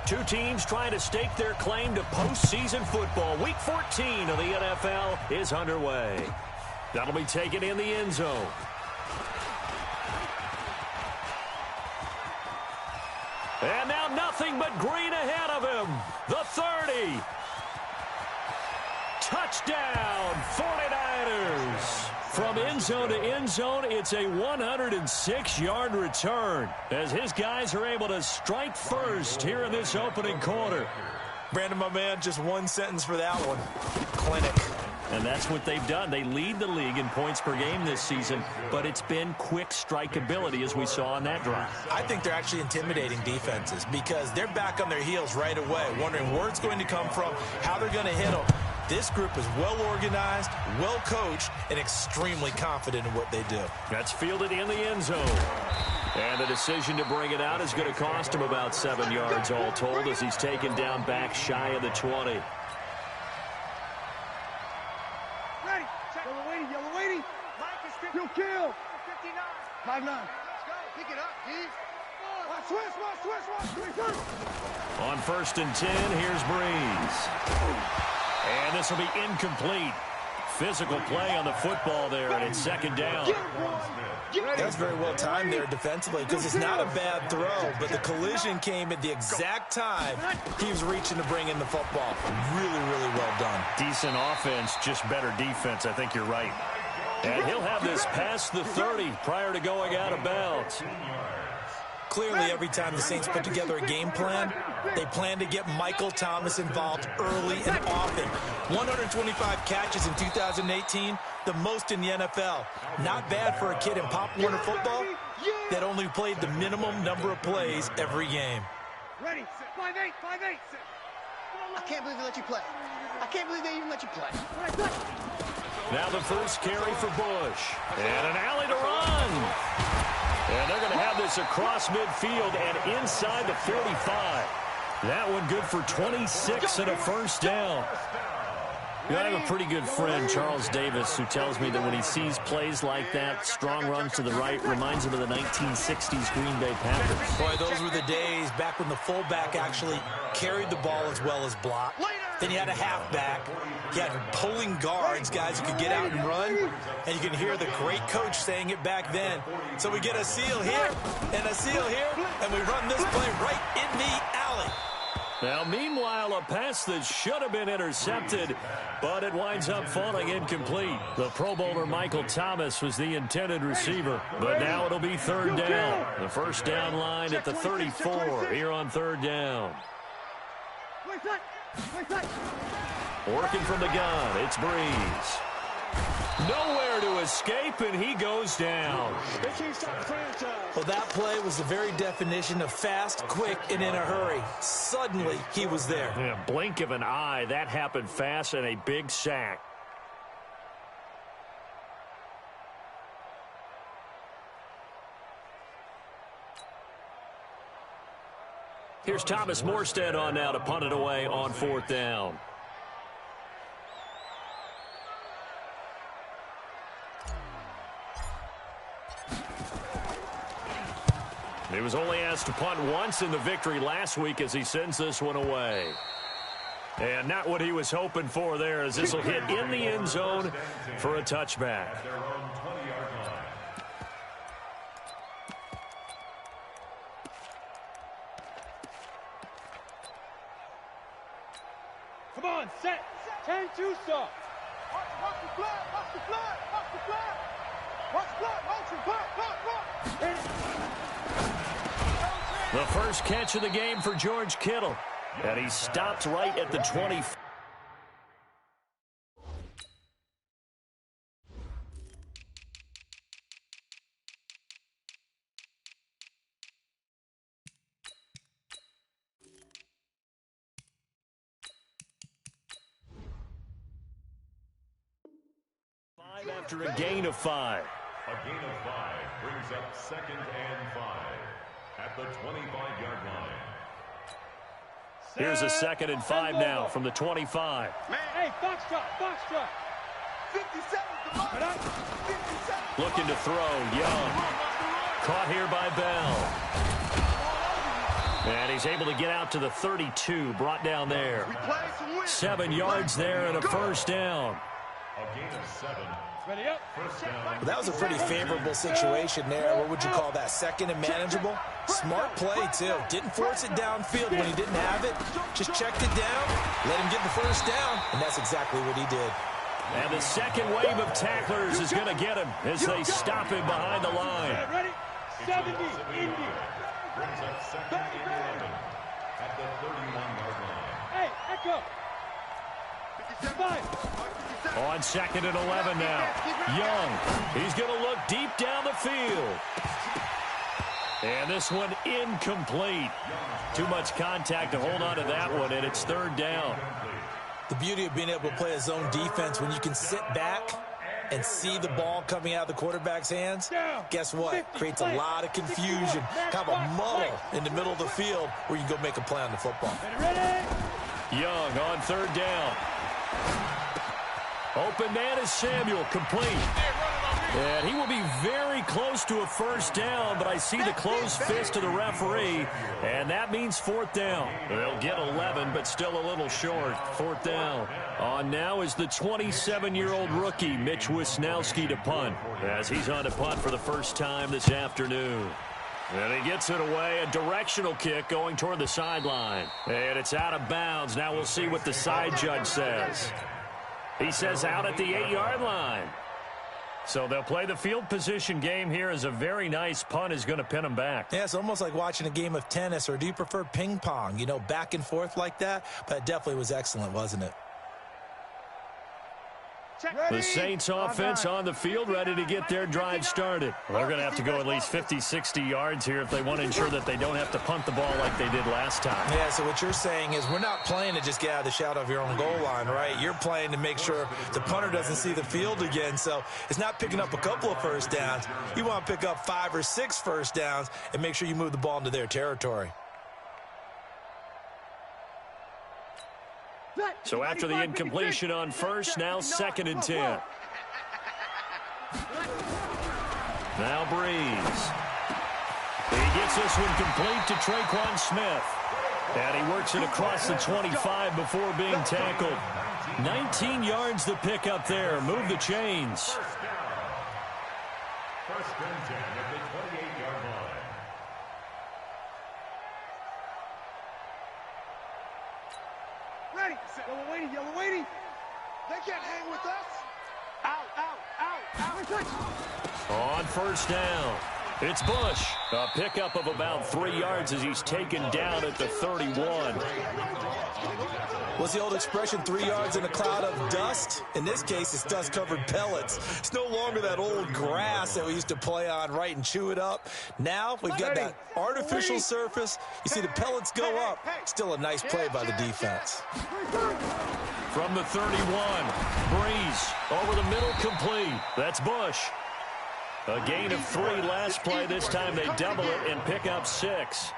Two teams trying to stake their claim to postseason football. Week 14 of the NFL is underway. That'll be taken in the end zone. And now nothing but green ahead of him. The 30. Touchdown, 49ers. From end zone to end zone, it's a 106-yard return as his guys are able to strike first here in this opening quarter. Brandon, my man, just one sentence for that one. Clinic. And that's what they've done. They lead the league in points per game this season, but it's been quick strikeability as we saw on that drive. I think they're actually intimidating defenses because they're back on their heels right away, wondering where it's going to come from, how they're going to hit them. This group is well organized, well coached, and extremely confident in what they do. That's fielded in the end zone. And the decision to bring it out is going to cost him about 7 yards all told as he's taken down back shy of the 20. Yellow waiting. You'll kill. 59. 5-9. Let's go. Pick it up, Keith. Switch. On 1st and 10, here's Breeze. And this will be incomplete. Physical play on the football there, and it's 2nd down. That's very well timed there defensively because it's not a bad throw, but the collision came at the exact time he was reaching to bring in the football. Really, really well done. Decent offense, just better defense. I think you're right. And he'll have this past the 30 prior to going out of bounds. Clearly, every time the Saints put together a game plan, they plan to get Michael Thomas involved early and often. 125 catches in 2018, the most in the NFL. Not bad for a kid in Pop Warner football that only played the minimum number of plays every game. Ready. 5-8. I can't believe they let you play. I can't believe they even let you play. Now the first carry for Bush. And an alley to run. And they're going to have this across midfield and inside the 45. That one good for 26 and a first down. You know, I have a pretty good friend, Charles Davis, who tells me that when he sees plays like that, strong runs to the right, reminds him of the 1960s Green Bay Packers. Boy, those were the days back when the fullback actually carried the ball as well as blocked. Then you had a halfback. You had pulling guards, guys who could get out and run. And you can hear the great coach saying it back then. So we get a seal here and a seal here, and we run this play right in the alley. Now, meanwhile, a pass that should have been intercepted, but it winds up falling incomplete. The Pro Bowler Michael Thomas was the intended receiver, but now it'll be 3rd down. The first down line at the 34 here on 3rd down. Working from the gun, it's Breeze. Nowhere to escape, and he goes down. Well, that play was the very definition of fast, quick, and in a hurry. Suddenly, he was there. Yeah, blink of an eye, that happened fast, and a big sack. Here's Thomas Morstead on now to punt it away on 4th down. He was only asked to punt once in the victory last week as he sends this one away. And not what he was hoping for there, as this will hit in the end zone for a touchback. Come on, set. 10-2 stop. Watch the flag. The first catch of the game for George Kittle. And he stopped right at the 20. After a gain of 5. A gain of 5 brings up 2nd and 5 at the 25-yard line. Here's a 2nd and 5 now from the 25. Hey, Foxtrot. 57. Looking to throw, Young. Caught here by Bell. And he's able to get out to the 32, brought down there. 7 yards there and a first down. A gain of 7. Ready up. First down. That was a pretty favorable situation there. What would you call that? Second and manageable? Smart play, too. Didn't force it downfield when he didn't have it. Just checked it down, let him get the first down, and that's exactly what he did. And the second wave of tacklers is going to get him as they stop him behind the line. Ready? 70, Indy. Brings up second and 11 at the 31-yard line. Hey, echo. 55. On second and 11 now. Young, he's going to look deep down the field. And this one incomplete. Too much contact to hold on to that one, and it's third down. The beauty of being able to play a zone defense when you can sit back and see the ball coming out of the quarterback's hands, guess what? Creates a lot of confusion, kind of a muddle in the middle of the field where you can go make a play on the football. Young on third down. Open man is Samuel, complete. And he will be very close to a first down, but I see the closed fist of the referee, and that means fourth down. They'll get 11, but still a little short. Fourth down. On now is the 27-year-old rookie, Mitch Wisnowski, to punt, as he's on to punt for the first time this afternoon. And he gets it away, a directional kick going toward the sideline. And it's out of bounds. Now we'll see what the side judge says. He says out at the 8-yard line. So they'll play the field position game here as a very nice punt is going to pin them back. Yeah, it's almost like watching a game of tennis, or do you prefer ping pong? You know, back and forth like that? But it definitely was excellent, wasn't it? The Saints offense on the field, ready to get their drive started. Well, they're going to have to go at least 50, 60 yards here if they want to ensure that they don't have to punt the ball like they did last time. Yeah, so what you're saying is we're not playing to just get out of the shadow of your own goal line, right? You're playing to make sure the punter doesn't see the field again. So it's not picking up a couple of first downs. You want to pick up 5 or 6 first downs and make sure you move the ball into their territory. So after the incompletion on first, now second and 10. Now Breeze. He gets this one complete to Traquan Smith. And he works it across the 25 before being tackled. 19 yards to pick up there. Move the chains. First and 10 at the 28-yard line. Ready. Yellow waiting. They can't hang with us. Out. On first down, it's Bush. A pickup of about 3 yards as he's taken down at the 31. What's the old expression, 3 yards in a cloud of dust? In this case, it's dust-covered pellets. It's no longer that old grass that we used to play on, right, and chew it up. Now we've got that artificial surface. You see the pellets go up. Still a nice play by the defense. From the 31, Breeze over the middle, complete. That's Bush. A gain of 3 last play. This time they double it and pick up 6.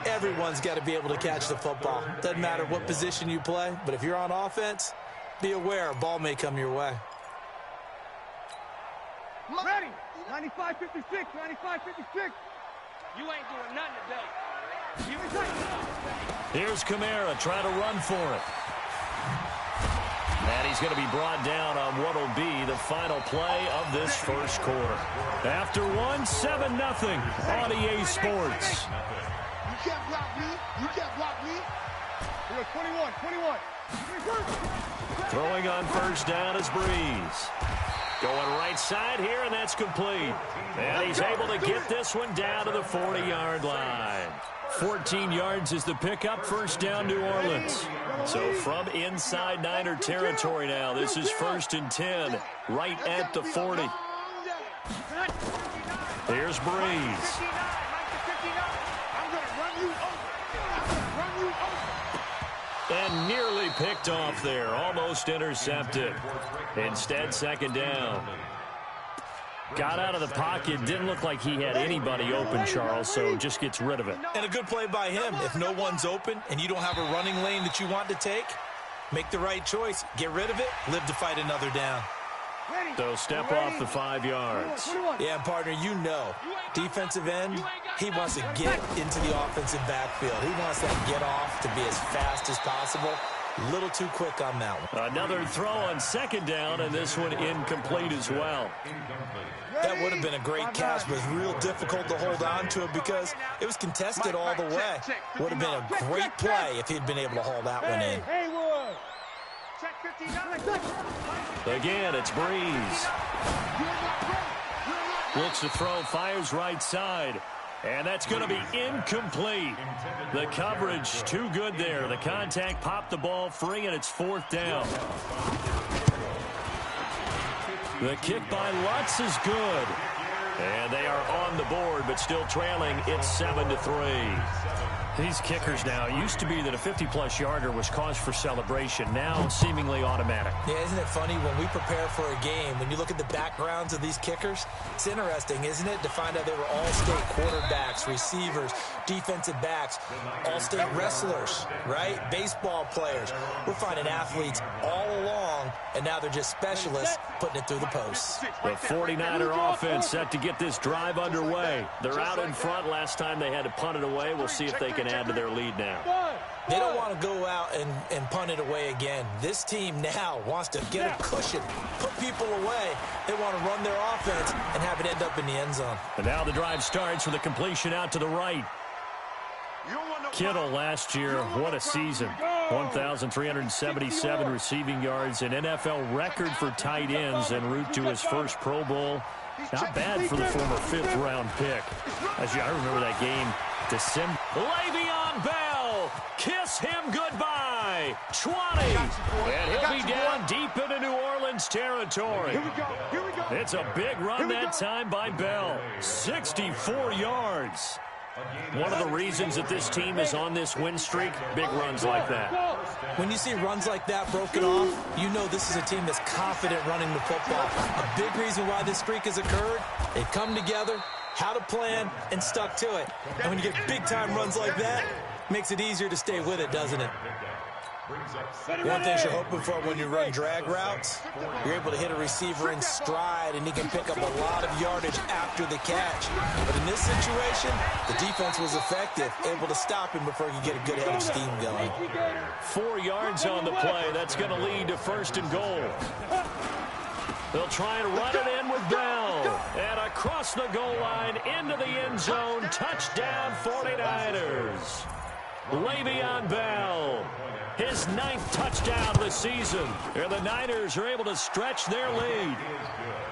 Everyone's got to be able to catch the football. Doesn't matter what position you play, but if you're on offense, be aware a ball may come your way. Ready. 95-56. 95-56. You ain't doing nothing today. Here's Kamara trying to run for it. And he's going to be brought down on what will be the final play of this first quarter. After one, 7-0 on EA Sports. You can't block me. You can't block me. We're 21. Throwing on first down is Breeze. Going right side here, and that's complete. And he's able to get this one down to the 40-yard line. 14 yards is the pickup. First down, New Orleans. So from inside Niner territory now, this is first and 10, right at the 40. Here's Breeze. And nearly picked off there, almost intercepted. Instead, second down. Got out of the pocket, didn't look like he had anybody open, Charles, so just gets rid of it. And a good play by him. If no one's open and you don't have a running lane that you want to take, make the right choice. Get rid of it, live to fight another down. So step off the 5 yards. Yeah, partner, you know, defensive end, he wants to get into the offensive backfield. He wants that get off to be as fast as possible. A little too quick on that one. Another throw on 2nd down, and this one incomplete as well. That would have been a great catch, but it's real difficult to hold on to it because it was contested all the way. Would have been a great play if he'd been able to haul that one in. Again, it's Breeze. Looks to throw, fires right side. And that's going to be incomplete. The coverage too good there. The contact popped the ball free, and it's 4th down. The kick by Lutz is good. And they are on the board, but still trailing. It's 7-3. These kickers now, it used to be that a 50-plus yarder was cause for celebration. Now seemingly automatic. Yeah, isn't it funny when we prepare for a game, when you look at the backgrounds of these kickers, it's interesting, isn't it, to find out they were all-state quarterbacks, receivers, defensive backs, all-state wrestlers, right? Baseball players. We're finding athletes all along, and now they're just specialists putting it through the posts. The 49er offense set to get this drive underway. They're out in front. Last time they had to punt it away. We'll see if they can add to their lead now. They don't want to go out and punt it away again. This team now wants to get a cushion, put people away. They want to run their offense and have it end up in the end zone. And now the drive starts with a completion out to the right. Kittle last year, what a season. 1,377 receiving yards, an NFL record for tight ends en route to his first Pro Bowl. Not bad for the former 5th-round pick. I remember that game. December. Le'Veon Bell, kiss him goodbye. 20, and he'll be down deep into New Orleans territory. It's a big run that time by Bell. 64 yards. One of the reasons that this team is on this win streak, big runs like that. When you see runs like that broken off, you know this is a team that's confident running the football. A big reason why this streak has occurred, they've come together, had a plan, and stuck to it. And when you get big-time runs like that, it makes it easier to stay with it, doesn't it? One thing you're hoping for when you run drag routes, you're able to hit a receiver in stride, and he can pick up a lot of yardage after the catch. But in this situation, the defense was effective, able to stop him before he could get a good head of steam going. 4 yards on the play. That's going to lead to 1st and goal. They'll try and run it in with Bell. And across the goal line, into the end zone. Touchdown, 49ers. Le'Veon Bell, his 9th touchdown of the season. And the Niners are able to stretch their lead.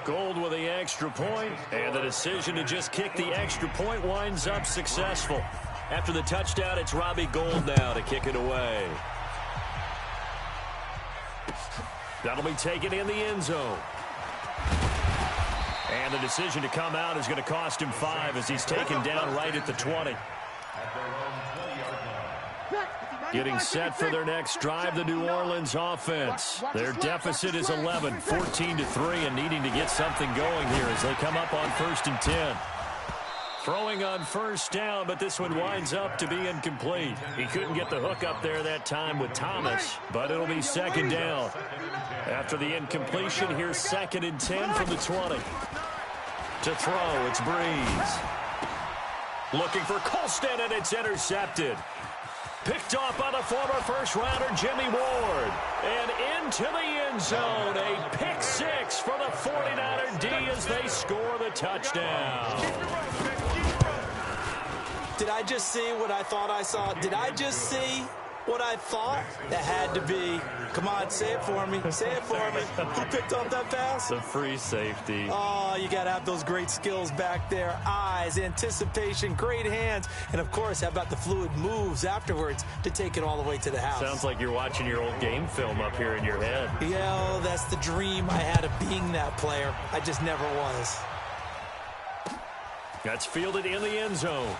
Gould with the extra point, and the decision to just kick the extra point winds up successful. After the touchdown, it's Robbie Gould now to kick it away. That'll be taken in the end zone. And the decision to come out is going to cost him 5 as he's taken down right at the 20. Getting set for their next drive, the New Orleans offense. Their deficit is 11, 14-3, and needing to get something going here as they come up on 1st and 10. Throwing on 1st down, but this one winds up to be incomplete. He couldn't get the hook up there that time with Thomas, but it'll be 2nd down. After the incompletion, here's 2nd and 10 from the 20. To throw, it's Breeze. Looking for Colston, and it's intercepted. Picked off by the former 1st-rounder Jimmy Ward. And into the end zone, a pick 6 for the 49er D as they score the touchdown. Did I just see what I thought I saw? Did I just see what I thought? That had to be. Come on, say it for me. Say it for me. Who picked up that pass? The free safety. Oh, you got to have those great skills back there. Eyes, anticipation, great hands. And, of course, how about the fluid moves afterwards to take it all the way to the house? Sounds like you're watching your old game film up here in your head. Yeah, that's the dream I had of being that player. I just never was. That's fielded in the end zone.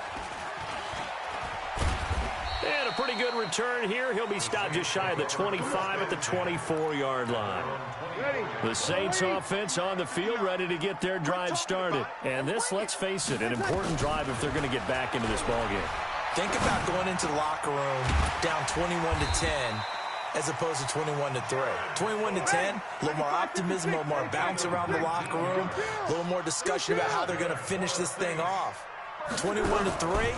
And a pretty good return here. He'll be stopped just shy of the 25 at the 24-yard line. The Saints offense on the field ready to get their drive started. And this, let's face it, an important drive if they're going to get back into this ballgame. Think about going into the locker room down 21-10 as opposed to 21-3. 21-10, a little more optimism, a little more bounce around the locker room, a little more discussion about how they're going to finish this thing off. 21-3,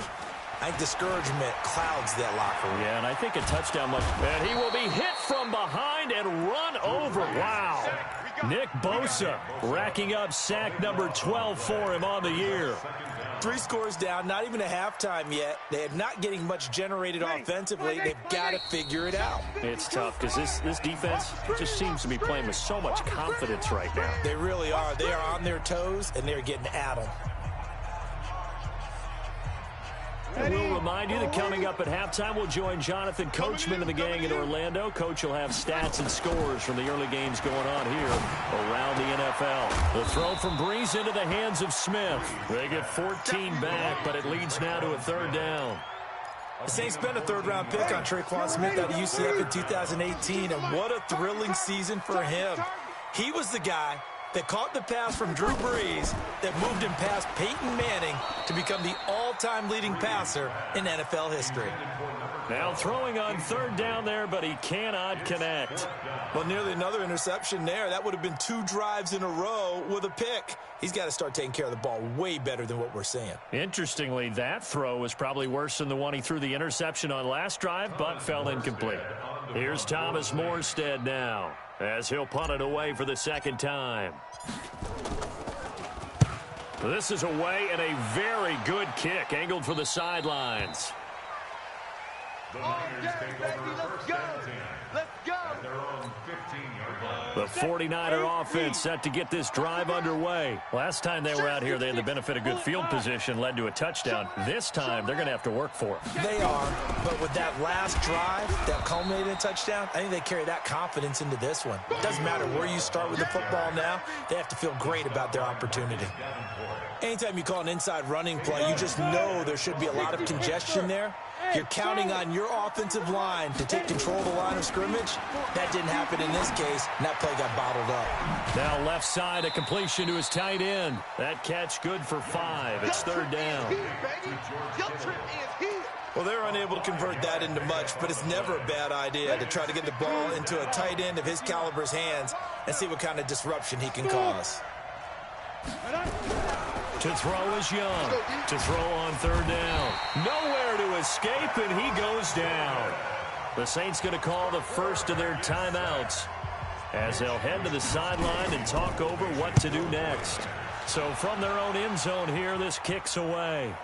I think discouragement clouds that locker room. Yeah, and I think a touchdown much. And he will be hit from behind and run over. Wow. Nick Bosa racking up sack number 12 for him on the year. 3 scores down, not even a halftime yet. They're not getting much generated offensively. They've got to figure it out. It's tough because this defense just seems to be playing with so much confidence right now. They really are. They are on their toes, and they're getting at them. And we'll remind you that coming up at halftime, we'll join Jonathan Coachman and the gang in Orlando. Coach will have stats and scores from the early games going on here around the NFL. The throw from Breeze into the hands of Smith. They get 14 back, but it leads now to a 3rd down. The Saints spent a 3rd-round pick on Tre'Quan Smith out of UCF in 2018, and what a thrilling season for him. He was the guy that caught the pass from Drew Brees that moved him past Peyton Manning to become the all-time leading passer in NFL history. Now throwing on 3rd down there, but he cannot connect. Well, nearly another interception there. That would have been 2 drives in a row with a pick. He's got to start taking care of the ball way better than what we're seeing. Interestingly, that throw was probably worse than the one he threw the interception on last drive, but fell incomplete. Here's Thomas Morstead now, as he'll punt it away for the 2nd time. This is away and a very good kick, angled for the sidelines. The Niners take over Let's 1st go. and 10. Let's go. At their own 15-yard line. The 49er offense set to get this drive underway. Last time they were out here, they had the benefit of good field position, led to a touchdown. This time, they're going to have to work for it. They are, but with that last drive that culminated in a touchdown, I think they carry that confidence into this one. It doesn't matter where you start with the football now. They have to feel great about their opportunity. Anytime you call an inside running play, you just know there should be a lot of congestion there. You're counting on your offensive line to take control of the line of scrimmage. That didn't happen in this case, and that play got bottled up. Now left side, a completion to his tight end. That catch good for 5. It's 3rd down. Well, they're unable to convert that into much, but it's never a bad idea to try to get the ball into a tight end of his caliber's hands and see what kind of disruption he can cause. To throw is Young. To throw on 3rd down. Nowhere to escape, and he goes down. The Saints going to call the first of their timeouts as they'll head to the sideline and talk over what to do next. So from their own end zone here, this kicks away.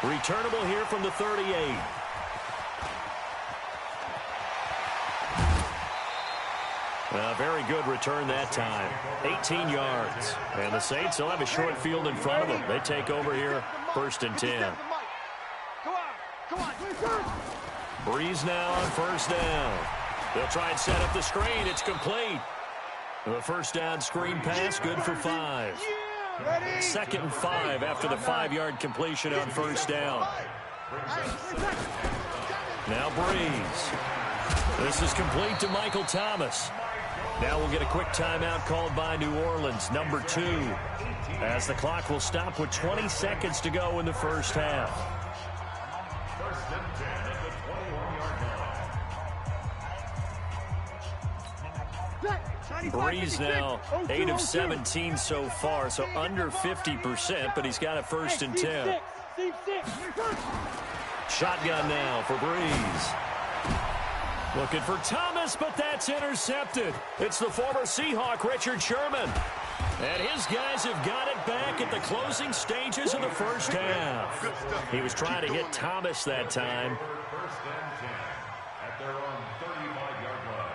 Returnable here from the 38. A very good return that time. 18 yards. And the Saints will have a short field in front of them. They take over here, 1st and 10. Breeze now on 1st down. They'll try and set up the screen. It's complete. The 1st down screen pass, good for 5. 2nd and 5 after the 5-yard completion on 1st down. Now Breeze. This is complete to Michael Thomas. Now we'll get a quick timeout called by New Orleans, number 2, as the clock will stop with 20 seconds to go in the 1st half. 1st and 10 at the 21-yard line. Breeze now 8 of 17 so far, so under 50%, but he's got a 1st and 10. Shotgun now for Breeze. Looking for Thomas, but that's intercepted. It's the former Seahawk, Richard Sherman. And his guys have got it back at the closing stages of the 1st half. He was trying to hit Thomas that time. 1st and 10 at their own 35-yard line.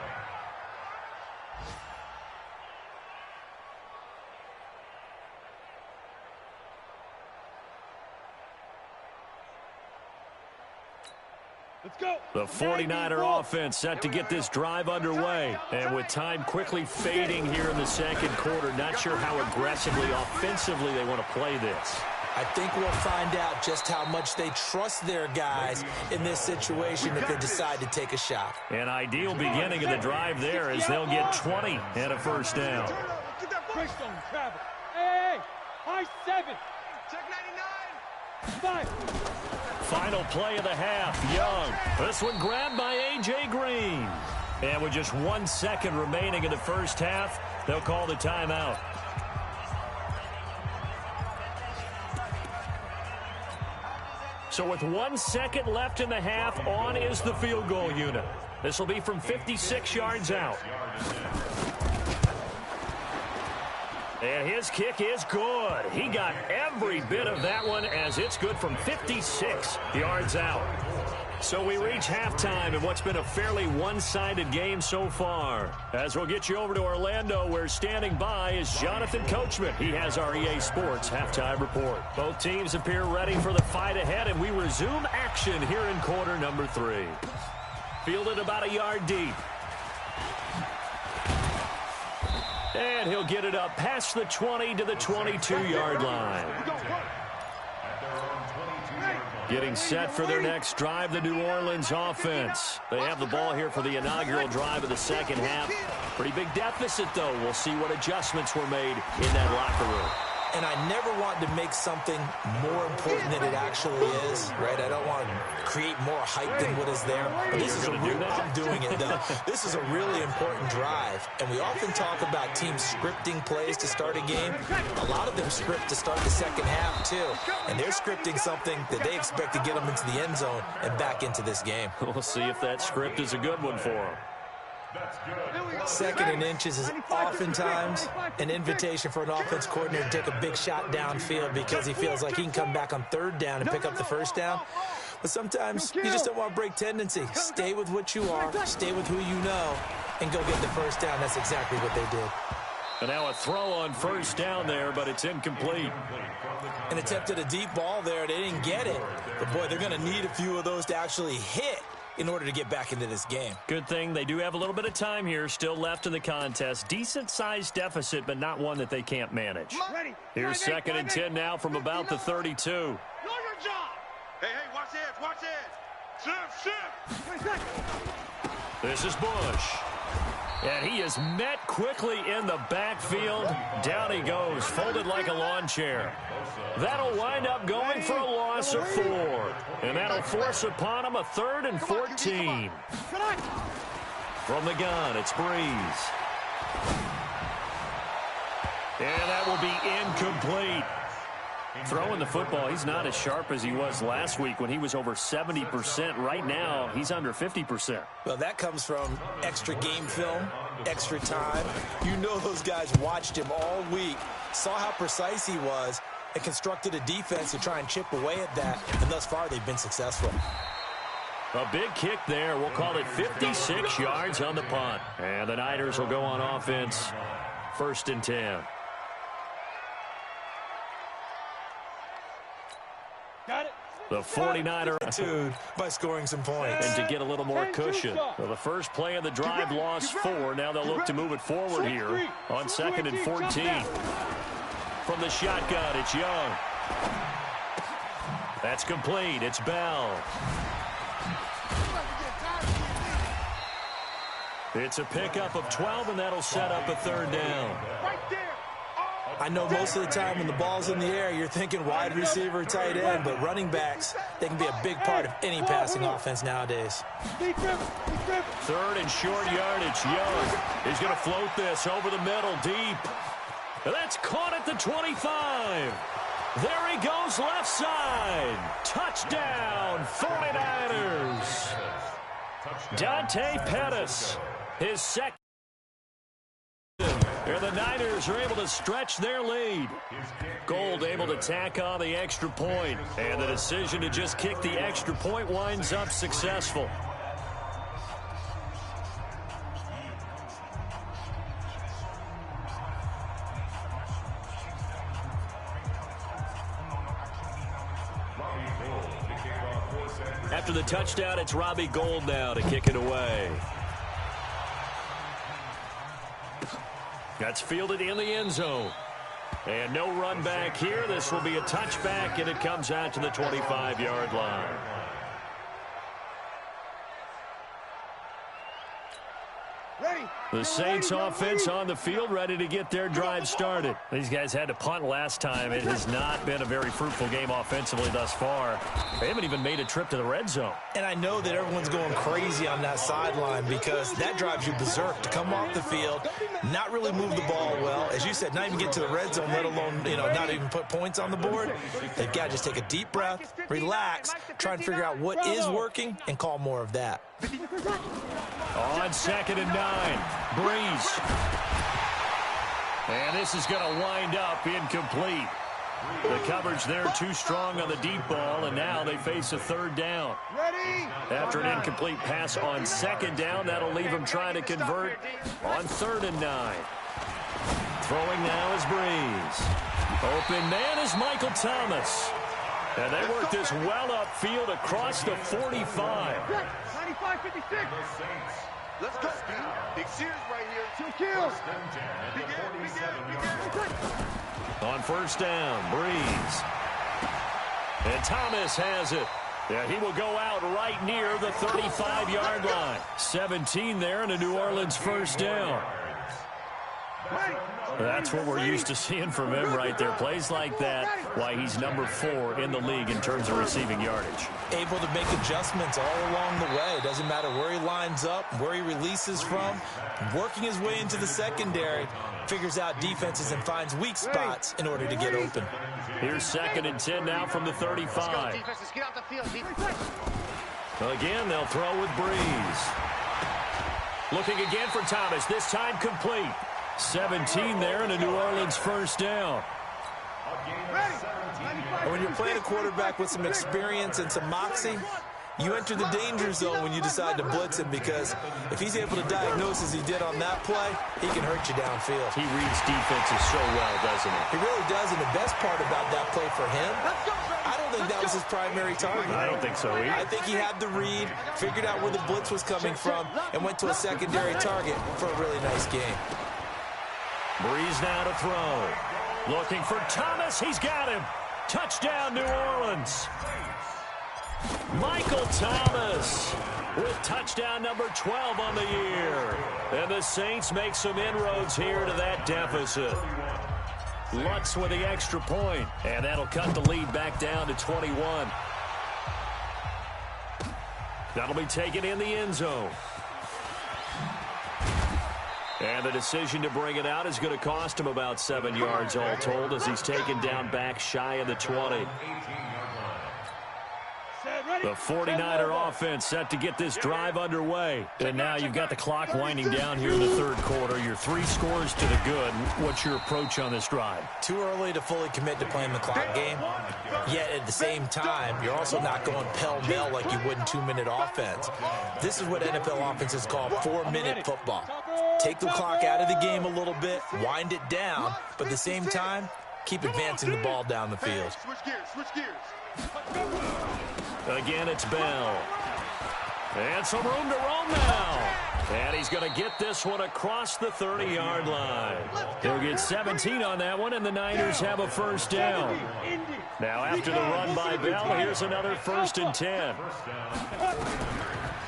Let's go. The 49er offense set to get this drive underway. And with time quickly fading here in the 2nd quarter, not sure how aggressively, offensively they want to play this. I think we'll find out just how much they trust their guys in this situation if they decide to take a shot. An ideal beginning of the drive there as they'll get 20 and a 1st down. Christian, travel. Hey, high 7. Check 99. 5. final play of the half. Young. This one grabbed by A.J. Green. And with just 1 second remaining in the first half, they'll call the timeout. So with 1 second left in the half, on is the field goal unit. This will be from 56 yards out. And his kick is good. He got every bit of that one as it's good from 56 yards out. So we reach halftime in what's been a fairly one-sided game so far. As we'll get you over to Orlando, where standing by is Jonathan Coachman. He has our EA Sports halftime report. Both teams appear ready for the fight ahead, and we resume action here in quarter number 3. Fielded about a yard deep. And he'll get it up past the 20 to the 22-yard line. Getting set for their next drive, the New Orleans offense. They have the ball here for the inaugural drive of the second half. Pretty big deficit, though. We'll see what adjustments were made in that locker room. And I never want to make something more important than it actually is, right? I don't want to create more hype than what is there. But this is a real, I'm doing it, though. This is a really important drive. And we often talk about teams scripting plays to start a game. A lot of them script to start the second half, too. And they're scripting something that they expect to get them into the end zone and back into this game. We'll see if that script is a good one for them. Second and inches is oftentimes an invitation for an offense coordinator to take a big shot downfield because he feels like he can come back on third down and pick up the first down. But sometimes you just don't want to break tendency. Stay with what you are, stay with who you know, and go get the first down. That's exactly what they did. And now a throw on first down there, but it's incomplete. An attempt at a deep ball there. They didn't get it. But, boy, they're going to need a few of those to actually hit in order to get back into this game. Good thing they do have a little bit of time here still left in the contest. Decent-sized deficit, but not one that they can't manage. Here's second and 10 now from about the 32. Know your job. Hey, watch this, watch this. Shift. This is Bush. And he is met quickly in the backfield. Down he goes, folded like a lawn chair. That'll wind up going for a loss of 4. And that'll force upon him a 3rd and 14. From the gun, it's Breeze. And that will be incomplete. Throwing the football, he's not as sharp as he was last week when he was over 70%. Right now, he's under 50%. Well, that comes from extra game film, extra time. You know those guys watched him all week, saw how precise he was, and constructed a defense to try and chip away at that. And thus far, they've been successful. A big kick there. We'll call it 56 yards on the punt. And the Niners will go on offense. 1st and 10. The 49er by scoring some points. and to get a little more cushion. Well, the first play of the drive lost 4. Now they'll look to move it forward here on 2nd and 14. From the shotgun, it's Young. That's complete. It's Bell. It's a pickup of 12, and that'll set up a 3rd down. I know most of the time when the ball's in the air, you're thinking wide receiver, tight end, but running backs, they can be a big part of any passing offense nowadays. 3rd and short yardage. Young is going to float this over the middle deep. And that's caught at the 25. There he goes left side. Touchdown, 49ers. Dante Pettis, his second. And the Niners are able to stretch their lead. Gold able to tack on the extra point. And the decision to just kick the extra point winds up successful. After the touchdown, it's Robbie Gould now to kick it away. That's fielded in the end zone. And no run back here. This will be a touchback, and it comes out to the 25-yard line. The Saints offense on the field, ready to get their drive started. These guys had to punt last time. It has not been a very fruitful game offensively thus far. They haven't even made a trip to the red zone. And I know that everyone's going crazy on that sideline because that drives you berserk to come off the field, not really move the ball well. As you said, not even get to the red zone, let alone, not even put points on the board. They've got to just take a deep breath, relax, try and figure out what is working, and call more of that. On 2nd and 9, Breeze. And this is going to wind up incomplete. The coverage there too strong on the deep ball, and now they face a 3rd down. After an incomplete pass on 2nd down, that'll leave them trying to convert on 3rd and 9. Throwing now is Breeze. Open man is Michael Thomas. And they work this well upfield across the 45. 95-56. Let's go, Speed. Big Sears right here. 2 kills. On 1st down, Breeze. And Thomas has it. Yeah, he will go out right near the 35-yard line. 17 there and a New Orleans 1st down. That's what we're used to seeing from him right there. Plays like that, why he's number 4 in the league in terms of receiving yardage. Able to make adjustments all along the way. Doesn't matter where he lines up, where he releases from. Working his way into the secondary, figures out defenses and finds weak spots in order to get open. Here's 2nd and 10 now from the 35. Again, they'll throw with Breeze. Looking again for Thomas, this time complete. 17 there and a New Orleans 1st down. When you're playing a quarterback with some experience and some moxie, you enter the danger zone when you decide to blitz him, because if he's able to diagnose as he did on that play, he can hurt you downfield. He reads defenses so well, doesn't he? He really does, and the best part about that play for him, I don't think that was his primary target. I don't think so either. I think he had the read, figured out where the blitz was coming from, and went to a secondary target for a really nice game. Breeze now to throw. Looking for Thomas. He's got him. Touchdown, New Orleans. Michael Thomas with touchdown number 12 on the year. And the Saints make some inroads here to that deficit. Lutz with the extra point. And that'll cut the lead back down to 21. That'll be taken in the end zone. And the decision to bring it out is going to cost him about 7 yards all told, as he's taken down back shy of the 20. The 49er offense set to get this drive underway. And now you've got the clock winding down here in the 3rd quarter. You're 3 scores to the good. What's your approach on this drive? Too early to fully commit to playing the clock game. Yet at the same time, you're also not going pell-mell like you would in 2-minute offense. This is what NFL offenses call 4-minute football. Take the clock out of the game a little bit, wind it down, but at the same time, keep advancing the ball down the field. Switch gears. Again, it's Bell. And some room to roam now. And he's going to get this one across the 30-yard line. He'll get 17 on that one, and the Niners have a 1st down. Now, after the run by Bell, here's another 1st and 10.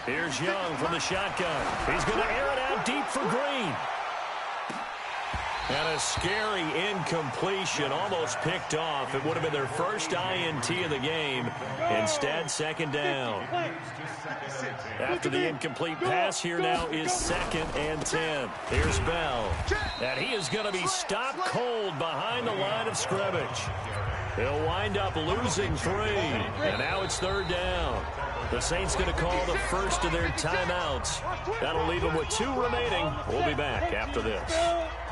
Here's Young from the shotgun. He's going to air it out deep for Green. And a scary incompletion, almost picked off. It would have been their first INT of the game. Instead, 2nd down. After the incomplete pass, here now is 2nd and 10. Here's Bell. And he is going to be stopped cold behind the line of scrimmage. He'll wind up losing 3. And now it's 3rd down. The Saints going to call the first of their timeouts. That'll leave them with 2 remaining. We'll be back after this.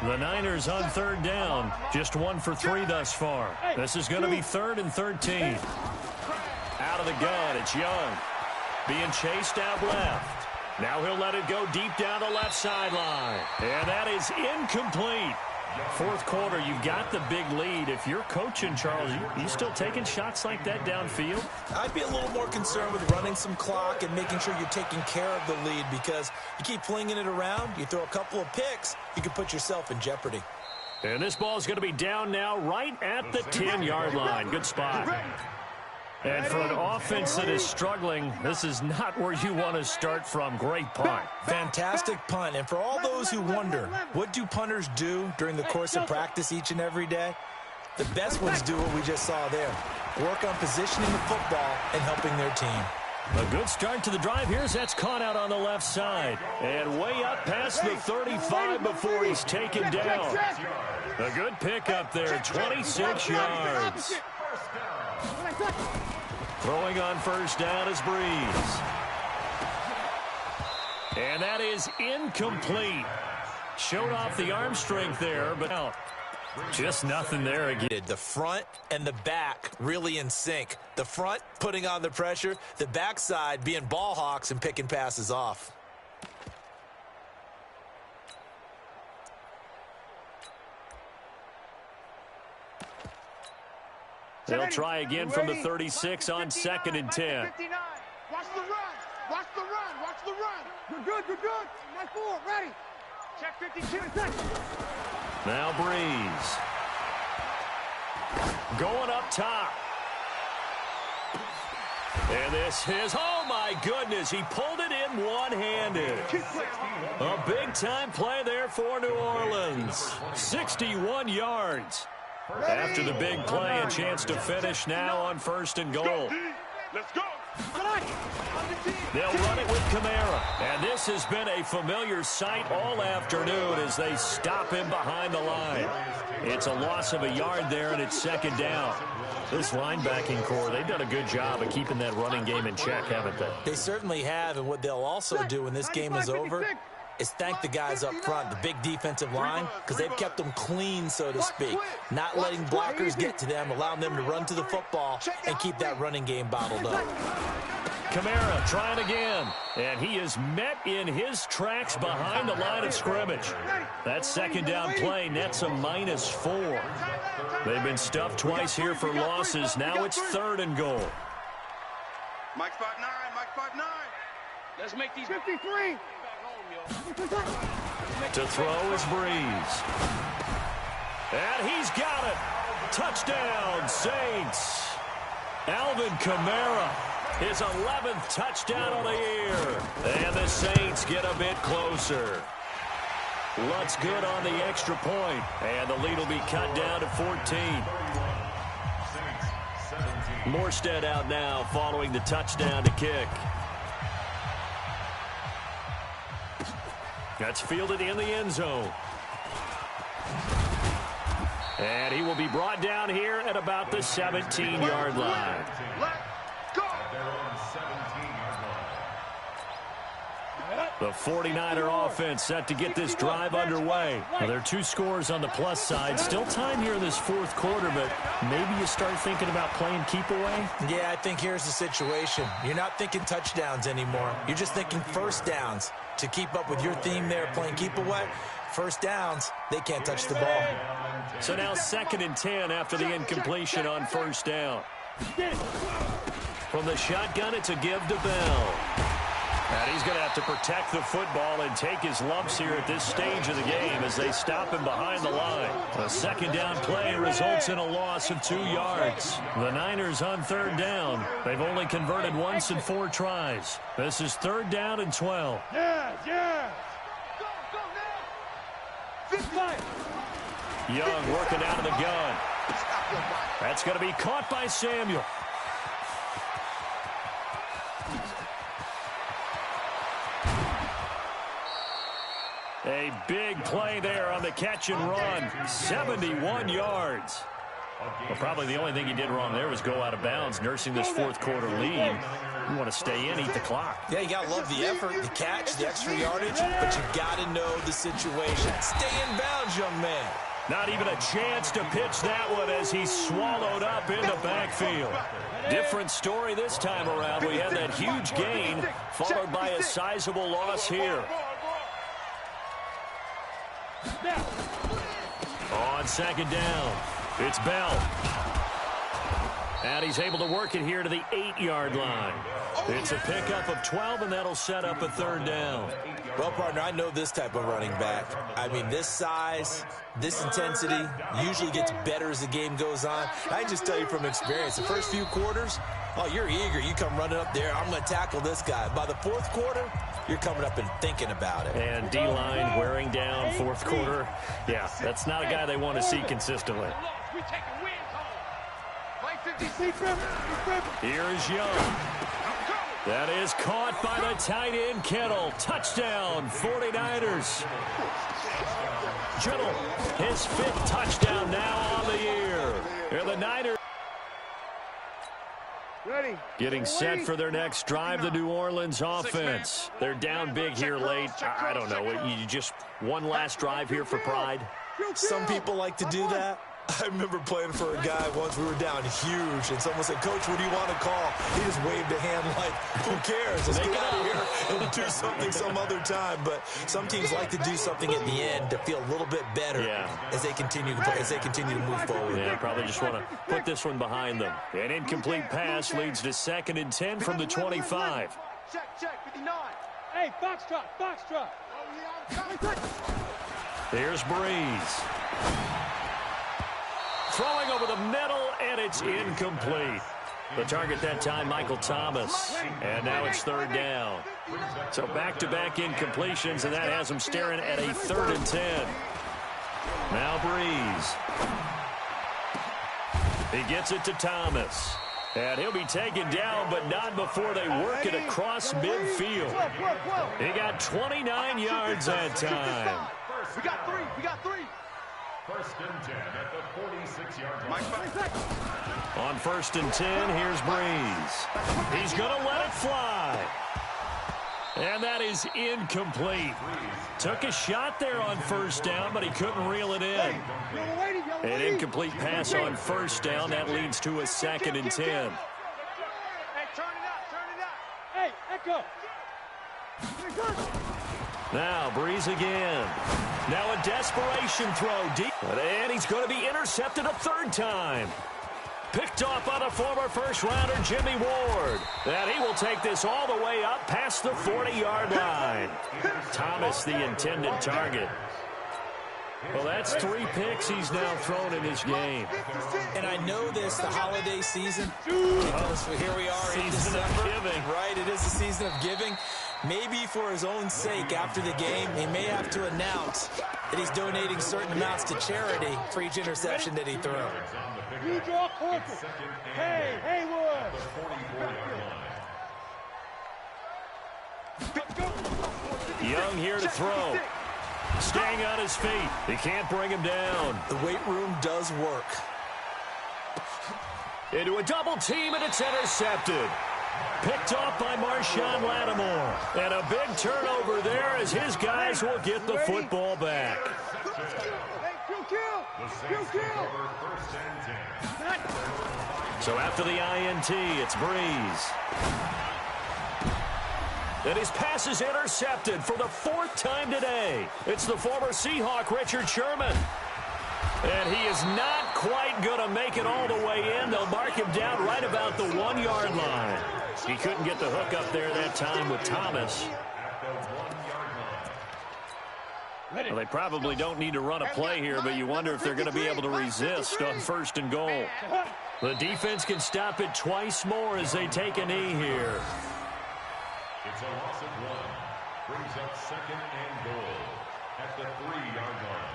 The Niners on 3rd down. Just 1 for 3 thus far. This is going to be 3rd and 13. Out of the gun, it's Young. Being chased out left. Now he'll let it go deep down the left sideline. And that is incomplete. 4th quarter, you've got the big lead. If you're coaching, Charles, you still taking shots like that downfield? I'd be a little more concerned with running some clock and making sure you're taking care of the lead, because you keep flinging it around, you throw a couple of picks, you can put yourself in jeopardy. And this ball is going to be down now right at the 10-yard line. Good spot. And for an offense that is struggling, this is not where you want to start from. Great punt. Fantastic punt. And for all those who wonder, what do punters do during the course of practice each and every day? The best ones do what we just saw there. Work on positioning the football and helping their team. A good start to the drive. Here's that's caught out on the left side. And way up past the 35 before he's taken down. A good pickup there, 26 yards. Throwing on first down is Breeze. And that is incomplete. Showed off the arm strength there, but out. Just nothing there again. The front and the back really in sync. The front putting on the pressure, the backside being ball hawks and picking passes off. They'll try again from the 36 on 2nd and 10. Watch the run. Watch the run. Watch the run. You're good. You're good. Nice forward. Ready. Check 52. Now Breeze. Going up top. And this is, oh my goodness, he pulled it in one-handed. A big-time play there for New Orleans. 61 yards. After the big play, a chance to finish now on 1st and goal. Let's go. They'll run it with Kamara. And this has been a familiar sight all afternoon as they stop him behind the line. It's a loss of a yard there, and it's 2nd down. This linebacking core, they've done a good job of keeping that running game in check, haven't they? They certainly have, and what they'll also do when this game is over is thank the guys up front, the big defensive line, because they've kept them clean, so to speak. Not letting blockers get to them, allowing them to run to the football and keep that running game bottled up. Kamara trying again, and he is met in his tracks behind the line of scrimmage. That 2nd down play nets a -4. They've been stuffed twice here for losses. Now it's 3rd and goal. Mike spot 9. Mike spot 9. Let's make these 53. To throw is Breeze. And he's got it. Touchdown, Saints. Alvin Kamara, his 11th touchdown of the year. And the Saints get a bit closer. Lutz good on the extra point. And the lead will be cut down to 14. Morstead out now following the touchdown to kick. That's fielded in the end zone. And he will be brought down here at about the 17-yard line. The 49er offense set to get this drive underway. Well, there are 2 scores on the plus side. Still time here in this 4th quarter, but maybe you start thinking about playing keep away? Yeah, I think here's the situation. You're not thinking touchdowns anymore. You're just thinking first downs. To keep up with your theme there, playing keep away, first downs, they can't touch the ball. So now 2nd and 10 after the incompletion on 1st down. From the shotgun, it's a give to Bell. And he's going to have to protect the football and take his lumps here at this stage of the game as they stop him behind the line. A 2nd down play results in a loss of 2 yards. The Niners on 3rd down. They've only converted once in 4 tries. This is 3rd down and 12. Yeah. Young working out of the gun. That's going to be caught by Samuel. A big play there on the catch and run. 71 yards. Well, probably the only thing he did wrong there was go out of bounds, nursing this 4th quarter lead. You want to stay in, eat the clock. Yeah, you got to love the effort, the catch, the extra yardage, but you got to know the situation. Stay in bounds, young man. Not even a chance to pitch that one as he's swallowed up in the backfield. Different story this time around. We had that huge gain followed by a sizable loss here. On 2nd down, it's Bell. And he's able to work it here to the 8-yard line. It's a pickup of 12, and that'll set up a 3rd down. Well, partner, I know this type of running back. I mean, this size, this intensity usually gets better as the game goes on. I just tell you from experience, the first few quarters, Oh, you're eager. You come running up there. I'm going to tackle this guy. By the fourth quarter, you're coming up and thinking about it. And D-line wearing down fourth quarter. Yeah, that's not a guy they want to see consistently. Here's Young. That is caught by the tight end, Kittle. Touchdown, 49ers. Kittle, his 5th touchdown now on the year. And the Niners getting set for their next drive, the New Orleans offense. They're down big here late. I don't know. You just one last drive here for pride? Some people like to do that. I remember playing for a guy once. We were down huge, and someone said, "Coach, what do you want to call?" He just waved a hand like, "Who cares? Let's get out of here and do something some other time." But some teams like to do something at the end to feel a little bit better as they continue to play, as they continue to move forward. Yeah, probably just want to put this one behind them. An incomplete pass leads to 2nd and 10 from the 25. Check, 59. Hey, Foxtrot. Here's Breeze. Throwing over the middle, and it's incomplete. The target that time, Michael Thomas. And now it's 3rd down. So back-to-back incompletions, and that has them staring at a 3rd and 10. Now Breeze. He gets it to Thomas. And he'll be taken down, but not before they work it across midfield. He got 29 yards that time. We got three. 1st and 10 at the 46-yard line. On 1st and 10, here's Breeze. He's going to let it fly. And that is incomplete. Took a shot there on 1st down, but he couldn't reel it in. An incomplete pass on 1st down. That leads to a 2nd and 10. Hey, turn it out. Hey, Echo. Now Breeze again. Now a desperation throw deep. And he's going to be intercepted a 3rd time. Picked off by the former first-rounder Jimmy Ward. And he will take this all the way up past the 40-yard line. Thomas, the intended target. Well, that's 3 picks he's now thrown in this game. And I know this, the holiday season, because here we are in December. Giving. Right, it is the season of giving. Maybe for his own sake after the game, he may have to announce that he's donating certain amounts to charity for each interception that he throws. You draw corporate. Hey, Haywood. Young here to throw. Staying on his feet. They can't bring him down. The weight room does work. Into a double team, and it's intercepted. Picked off by Marshawn Lattimore. And a big turnover there as his guys will get the football back. So after the INT, it's Breeze. And his pass is intercepted for the 4th time today. It's the former Seahawk, Richard Sherman. And he is not quite going to make it all the way in. They'll mark him down right about the 1-yard line. He couldn't get the hook up there that time with Thomas. Well, they probably don't need to run a play here, but you wonder if they're going to be able to resist on 1st and goal. The defense can stop it twice more as they take a knee here. It's a loss of 1. Brings up 2nd and goal at the 3-yard line.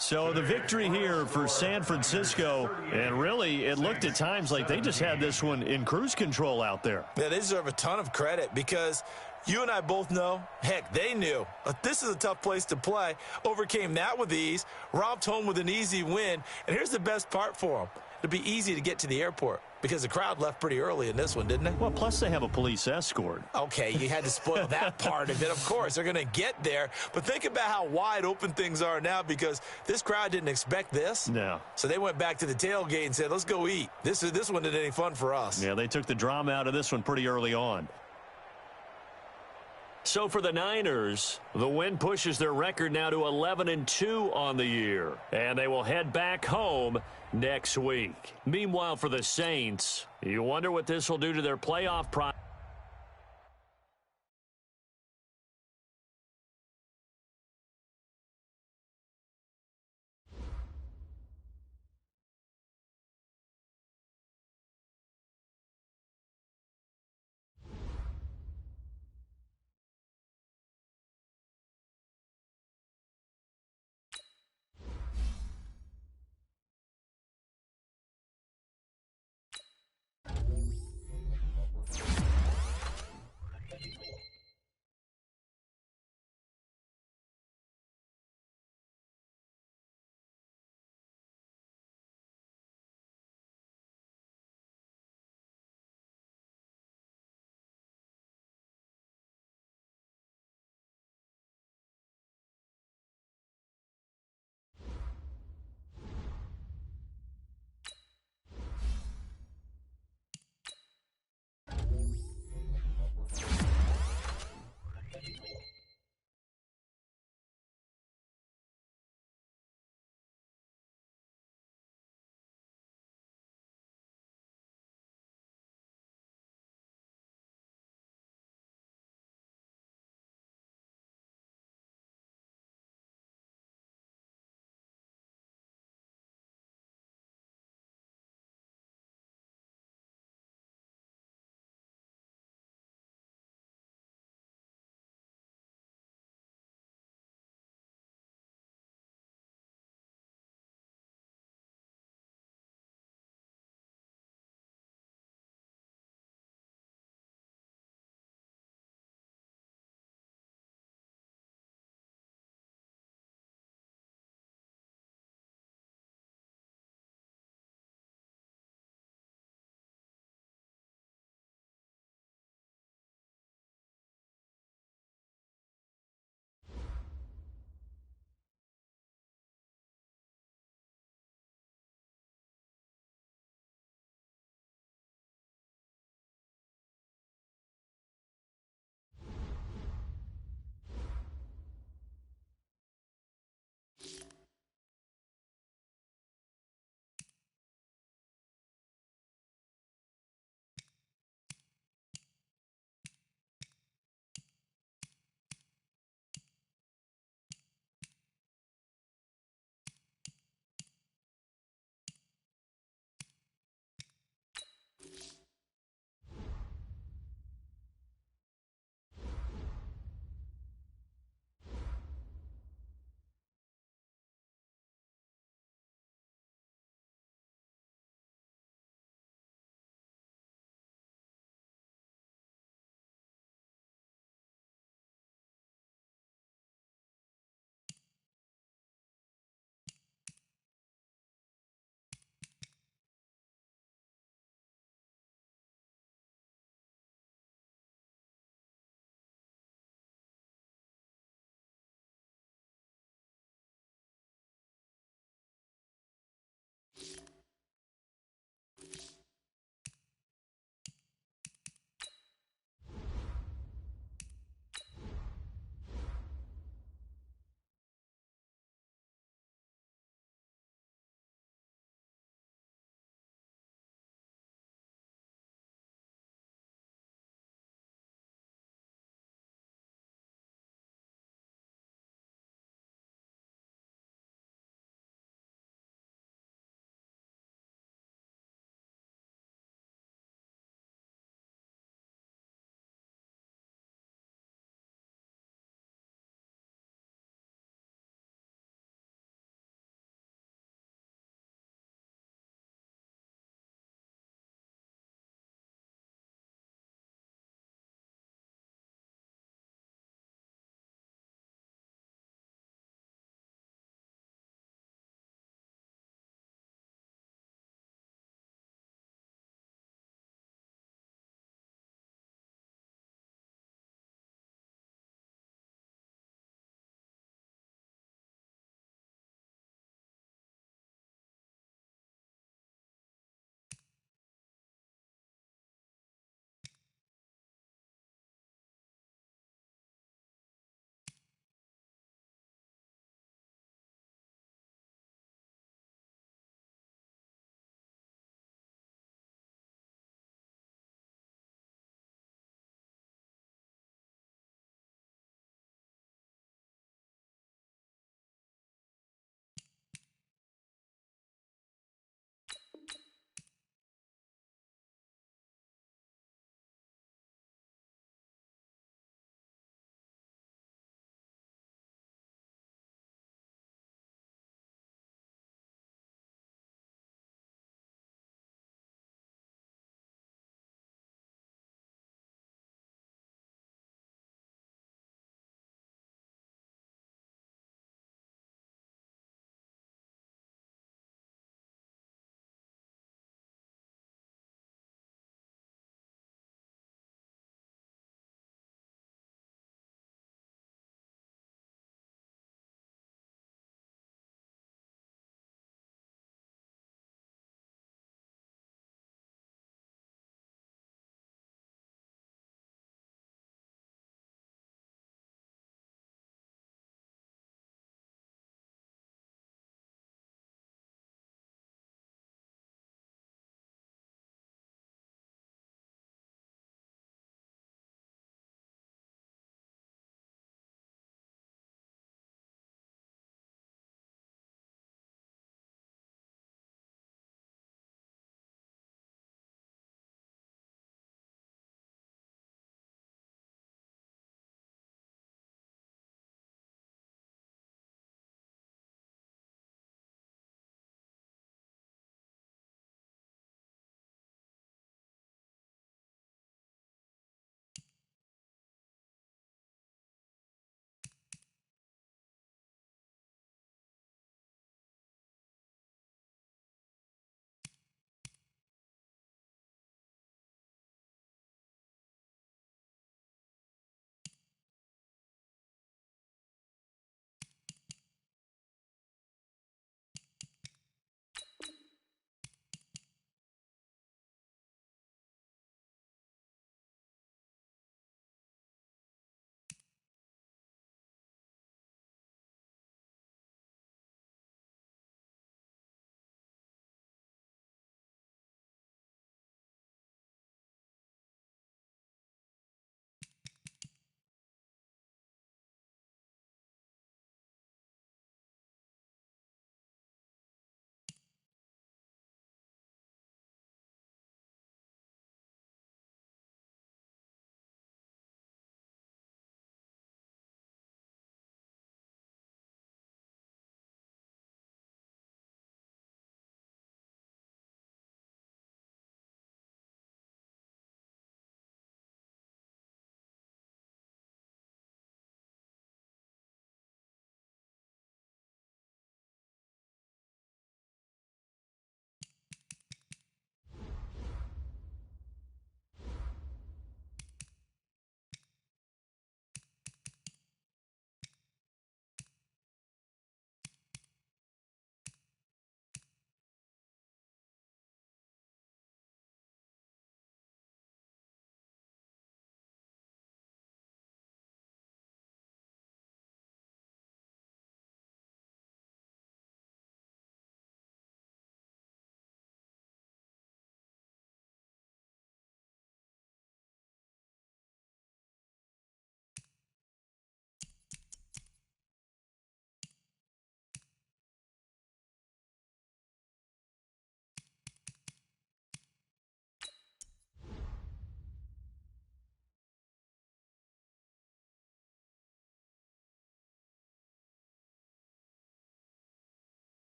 So the victory here for San Francisco, and really it looked at times like they just had this one in cruise control out there. Yeah, they deserve a ton of credit because you and I both know, heck, they knew. This is a tough place to play. Overcame that with ease, romped home with an easy win, and here's the best part for them. It'll be easy to get to the airport because the crowd left pretty early in this one, didn't they? Well, plus they have a police escort. Okay, you had to spoil that part of it. Of course, they're going to get there. But think about how wide open things are now because this crowd didn't expect this. No. So they went back to the tailgate and said, let's go eat. This one isn't any fun for us. Yeah, they took the drama out of this one pretty early on. So for the Niners, the win pushes their record now to 11-2 on the year. And they will head back home next week. Meanwhile, for the Saints, you wonder what this will do to their playoff prospects.